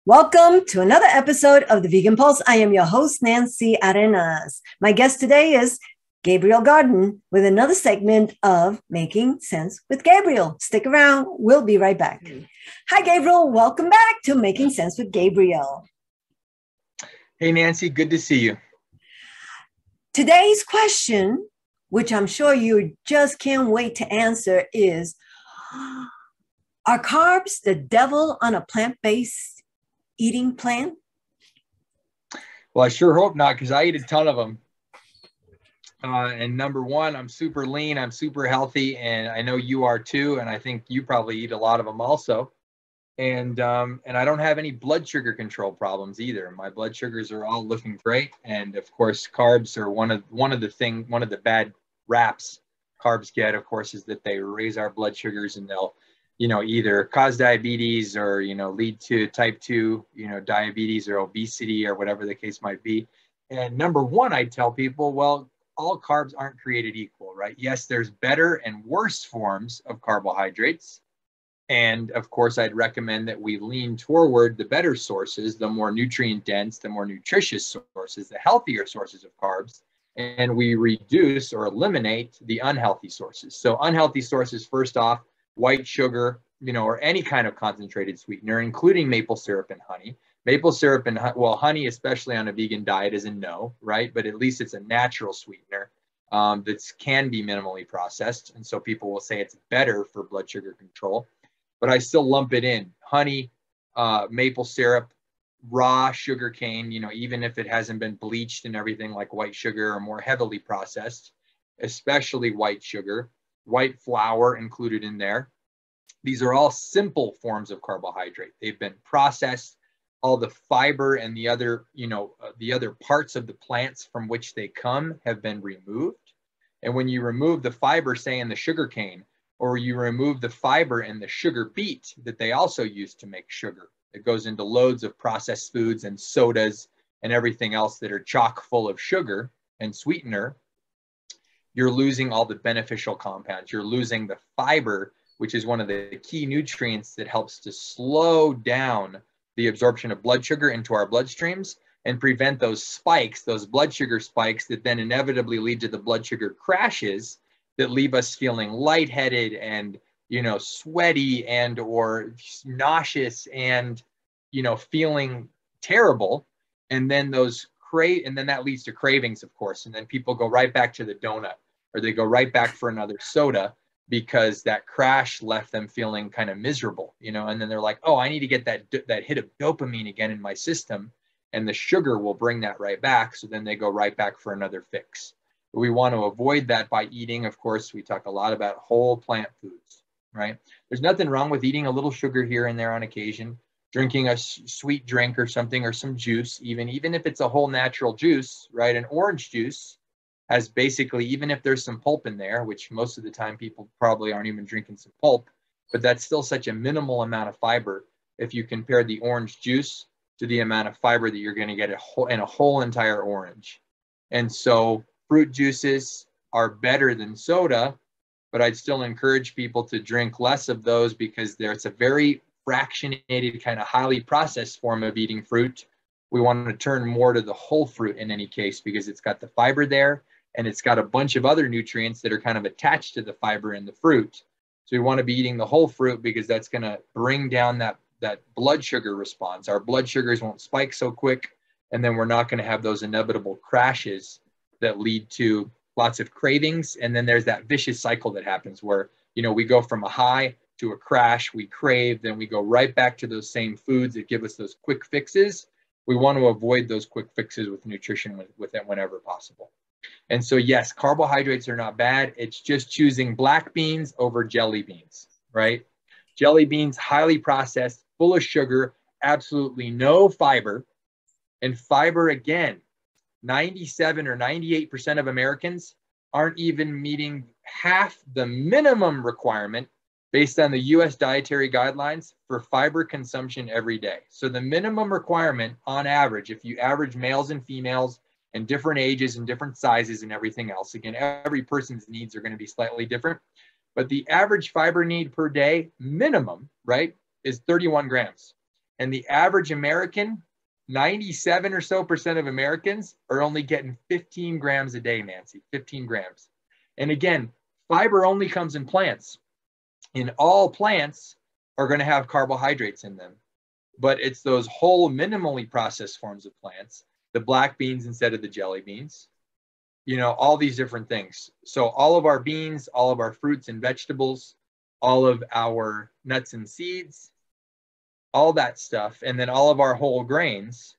Welcome to another episode of the Vegan Pulse. I am your host, Nancy Arenas. My guest today is Gabriel Gaarden with another segment of Making Sense with Gabriel. Stick around. We'll be right back. Hi, Gabriel. Welcome back to Making Sense with Gabriel. Hey, Nancy. Good to see you. Today's question, which I'm sure you just can't wait to answer, is, are carbs the devil on a plant-based eating plan? Well, I sure hope not, because I eat a ton of them. And number one, I'm super lean, I'm super healthy, and I know you are too. And I think you probably eat a lot of them also. And I don't have any blood sugar control problems either. My blood sugars are all looking great. And of course, carbs are one of the bad raps carbs get, of course, is that they raise our blood sugars and they'll either cause diabetes or, lead to type 2, diabetes or obesity or whatever the case might be. And number one, I tell people, well, all carbs aren't created equal, right? Yes, there's better and worse forms of carbohydrates. And of course, I'd recommend that we lean toward the better sources, the more nutrient dense, the more nutritious sources, the healthier sources of carbs. And we reduce or eliminate the unhealthy sources. So unhealthy sources, first off, white sugar, or any kind of concentrated sweetener, including maple syrup and honey. Maple syrup and, honey, especially on a vegan diet, is a no, right? But at least it's a natural sweetener that can be minimally processed. And so people will say it's better for blood sugar control, but I still lump it in. Honey, maple syrup, raw sugar cane, even if it hasn't been bleached and everything like white sugar or more heavily processed, especially white sugar, white flour included in there. These are all simple forms of carbohydrate. They've been processed. All the fiber and the other, the other parts of the plants from which they come have been removed. And when you remove the fiber, say in the sugar cane, or you remove the fiber in the sugar beet that they also use to make sugar, it goes into loads of processed foods and sodas and everything else that are chock full of sugar and sweetener. You're losing all the beneficial compounds. You're losing the fiber, which is one of the key nutrients that helps to slow down the absorption of blood sugar into our bloodstreams and prevent those spikes, those blood sugar spikes that then inevitably lead to the blood sugar crashes that leave us feeling lightheaded and, sweaty and or nauseous and, feeling terrible. And then that leads to cravings, of course. And then people go right back to the donut, or they go right back for another soda because that crash left them feeling kind of miserable, and then they're like, oh, I need to get that hit of dopamine again in my system, and the sugar will bring that right back. So then they go right back for another fix. But we want to avoid that by eating, of course, we talk a lot about whole plant foods, right? There's nothing wrong with eating a little sugar here and there on occasion, drinking a sweet drink or something, or some juice, even if it's a whole natural juice, right? An orange juice has basically, even if there's some pulp in there, which most of the time people probably aren't even drinking some pulp, but that's still such a minimal amount of fiber if you compare the orange juice to the amount of fiber that you're going to get in a whole entire orange. And so fruit juices are better than soda, but I'd still encourage people to drink less of those because it's a very fractionated, kind of highly processed form of eating fruit. We want to turn more to the whole fruit in any case because it's got the fiber there. And it's got a bunch of other nutrients that are kind of attached to the fiber in the fruit. So we want to be eating the whole fruit because that's going to bring down that blood sugar response. Our blood sugars won't spike so quick, and then we're not going to have those inevitable crashes that lead to lots of cravings. And then there's that vicious cycle that happens where, we go from a high to a crash, we crave, then we go right back to those same foods that give us those quick fixes. We want to avoid those quick fixes with nutrition with it whenever possible. And so, yes, carbohydrates are not bad. It's just choosing black beans over jelly beans, right? Jelly beans, highly processed, full of sugar, absolutely no fiber. And fiber, again, 97 or 98% of Americans aren't even meeting half the minimum requirement based on the US dietary guidelines for fiber consumption every day. So the minimum requirement on average, if you average males and females and different ages and different sizes and everything else. Again, every person's needs are going to be slightly different, but the average fiber need per day minimum, right, is 31 grams. And the average American, 97 or so percent of Americans are only getting 15 grams a day, Nancy, 15 grams. And again, fiber only comes in plants. And all plants are going to have carbohydrates in them. But it's those whole minimally processed forms of plants, the black beans instead of the jelly beans, you know, all these different things. So all of our beans, all of our fruits and vegetables, all of our nuts and seeds, all that stuff, and then all of our whole grains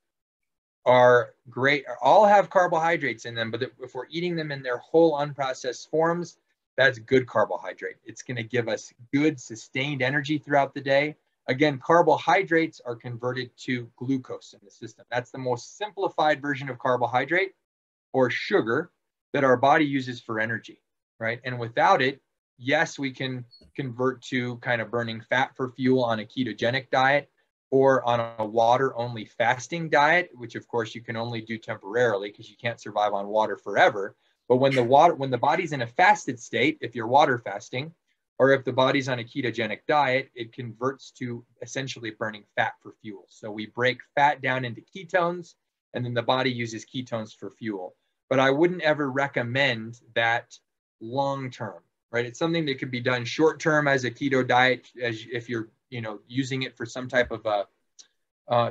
are great, all have carbohydrates in them, but if we're eating them in their whole unprocessed forms, that's good carbohydrate. It's going to give us good sustained energy throughout the day. Again, carbohydrates are converted to glucose in the system. That's the most simplified version of carbohydrate or sugar that our body uses for energy, right? And without it, yes, we can convert to kind of burning fat for fuel on a ketogenic diet or on a water-only fasting diet, which of course you can only do temporarily because you can't survive on water forever. But when the body's in a fasted state, if you're water fasting, or if the body's on a ketogenic diet, it converts to essentially burning fat for fuel. So we break fat down into ketones, and then the body uses ketones for fuel. But I wouldn't ever recommend that long-term, right? It's something that could be done short-term as a keto diet, as if you're, you know, using it for some type of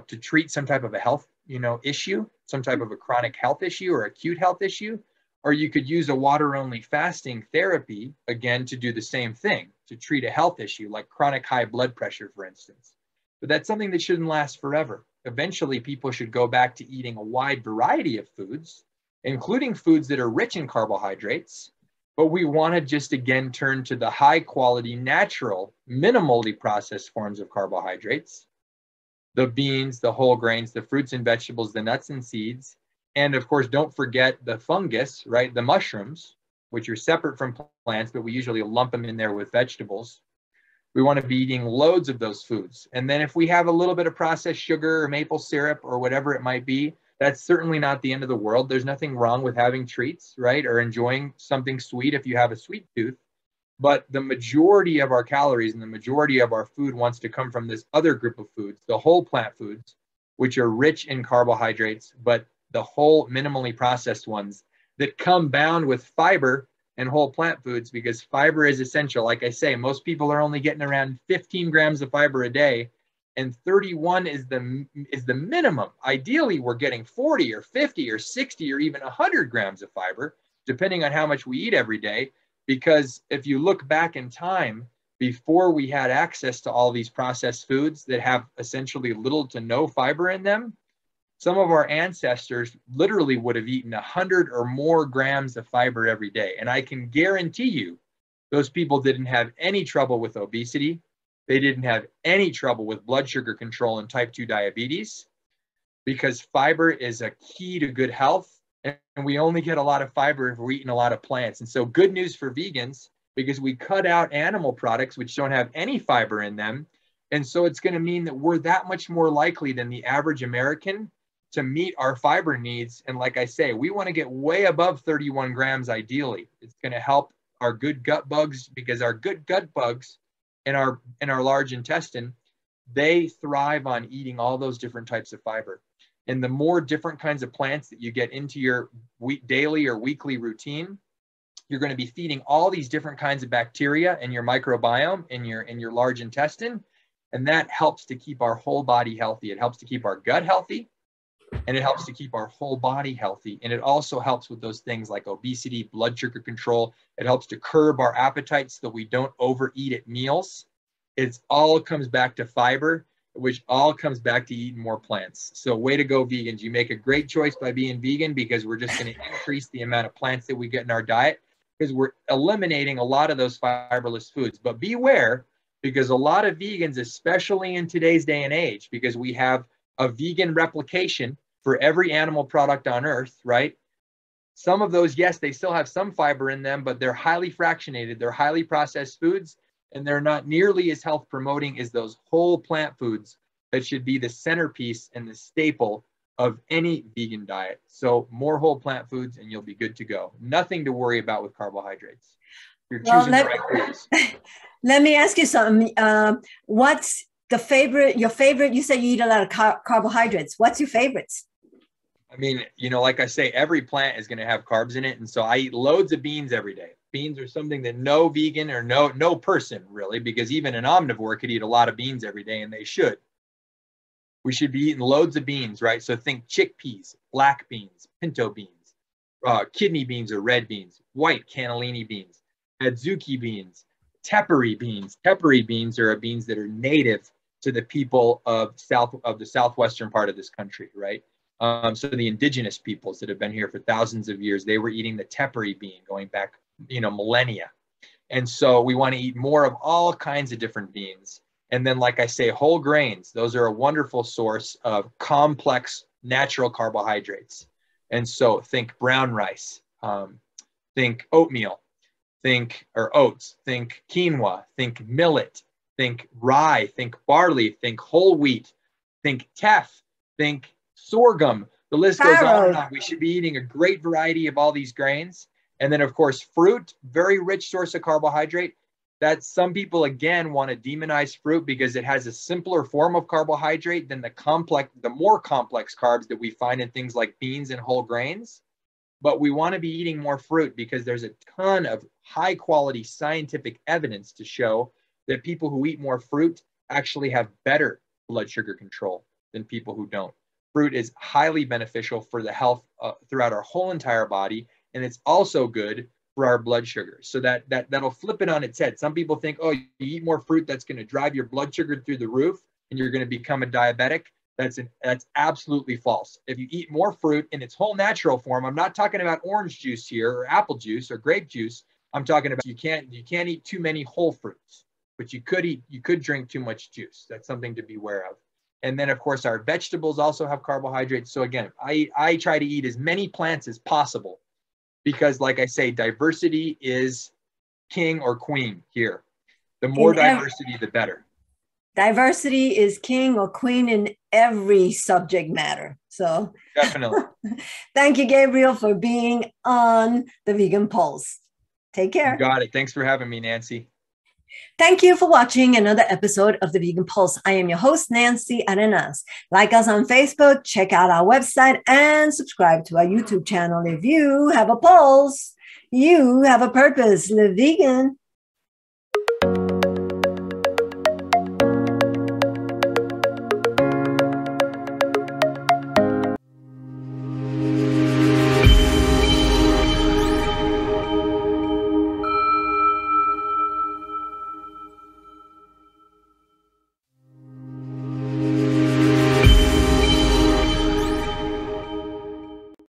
to treat some type of a health, you know, issue, some type of a chronic health issue or acute health issue. Or you could use a water-only fasting therapy, again, to do the same thing, to treat a health issue like chronic high blood pressure, for instance. But that's something that shouldn't last forever. Eventually, people should go back to eating a wide variety of foods, including foods that are rich in carbohydrates. But we want to just, again, turn to the high-quality, natural, minimally processed forms of carbohydrates, the beans, the whole grains, the fruits and vegetables, the nuts and seeds. And of course, don't forget the fungus, right? The mushrooms, which are separate from plants, but we usually lump them in there with vegetables. We want to be eating loads of those foods. And then if we have a little bit of processed sugar or maple syrup or whatever it might be, that's certainly not the end of the world. There's nothing wrong with having treats, right? Or enjoying something sweet if you have a sweet tooth. But the majority of our calories and the majority of our food wants to come from this other group of foods, the whole plant foods, which are rich in carbohydrates, but the whole minimally processed ones that come bound with fiber and whole plant foods, because fiber is essential. Like I say, most people are only getting around 15 grams of fiber a day, and 31 is the minimum. Ideally, we're getting 40 or 50 or 60 or even 100 grams of fiber, depending on how much we eat every day. Because if you look back in time, before we had access to all these processed foods that have essentially little to no fiber in them, some of our ancestors literally would have eaten 100 or more grams of fiber every day. And I can guarantee you, those people didn't have any trouble with obesity. They didn't have any trouble with blood sugar control and type 2 diabetes, because fiber is a key to good health. And we only get a lot of fiber if we're eating a lot of plants. And so good news for vegans, because we cut out animal products which don't have any fiber in them. And so it's going to mean that we're that much more likely than the average American to meet our fiber needs. And like I say, we want to get way above 31 grams ideally. It's going to help our good gut bugs, because our good gut bugs in our large intestine, they thrive on eating all those different types of fiber. And the more different kinds of plants that you get into your daily or weekly routine, you're going to be feeding all these different kinds of bacteria in your microbiome, in your large intestine. And that helps to keep our whole body healthy. It helps to keep our gut healthy, and it helps to keep our whole body healthy. And it also helps with those things like obesity, blood sugar control. It helps to curb our appetites so that we don't overeat at meals. It all comes back to fiber, which all comes back to eating more plants. So way to go, vegans. You make a great choice by being vegan, because we're just going to increase the amount of plants that we get in our diet, because we're eliminating a lot of those fiberless foods. But beware, because a lot of vegans, especially in today's day and age, because we have a vegan replication for every animal product on earth, right? Some of those, yes, they still have some fiber in them, but they're highly fractionated. They're highly processed foods, and they're not nearly as health promoting as those whole plant foods that should be the centerpiece and the staple of any vegan diet. So more whole plant foods and you'll be good to go. Nothing to worry about with carbohydrates. You're choosing the right foods. Let me ask you something. What's your favorite, you said you eat a lot of carbohydrates. What's your favorites? I mean, like I say, every plant is going to have carbs in it. And so I eat loads of beans every day. Beans are something that no vegan or no person really, because even an omnivore could eat a lot of beans every day, and they should. We should be eating loads of beans, right? So think chickpeas, black beans, pinto beans, kidney beans or red beans, white cannellini beans, adzuki beans, tepary beans. Tepary beans are beans that are native to the people of the southwestern part of this country, right? So the indigenous peoples that have been here for thousands of years, they were eating the tepary bean going back, millennia. And so we want to eat more of all kinds of different beans. And then, like I say, whole grains, those are a wonderful source of complex natural carbohydrates. And so think brown rice, think oatmeal, think oats, think quinoa, think millet, think rye, think barley, think whole wheat, think teff, think sorghum. The list goes on and on. We should be eating a great variety of all these grains. And then, of course, fruit, very rich source of carbohydrate. That some people, again, want to demonize fruit because it has a simpler form of carbohydrate than the more complex carbs that we find in things like beans and whole grains. But we want to be eating more fruit because there's a ton of high quality scientific evidence to show that people who eat more fruit actually have better blood sugar control than people who don't. Fruit is highly beneficial for the health throughout our whole entire body. And it's also good for our blood sugar. So that'll flip it on its head. Some people think, oh, you eat more fruit, that's going to drive your blood sugar through the roof and you're going to become a diabetic. That's absolutely false. If you eat more fruit in its whole natural form, I'm not talking about orange juice here or apple juice or grape juice. I'm talking about you can't eat too many whole fruits, but you could drink too much juice. That's something to be aware of. And then, of course, our vegetables also have carbohydrates. So again, I try to eat as many plants as possible because, like I say, diversity is king or queen here. The more diversity, the better. Diversity is king or queen in every subject matter. So definitely. Thank you, Gabriel, for being on the Vegan Pulse. Take care. You got it. Thanks for having me, Nancy. Thank you for watching another episode of the Vegan Pulse. I am your host, Nancy Arenas. Like us on Facebook, check out our website, and subscribe to our YouTube channel. If you have a pulse, you have a purpose. Live vegan.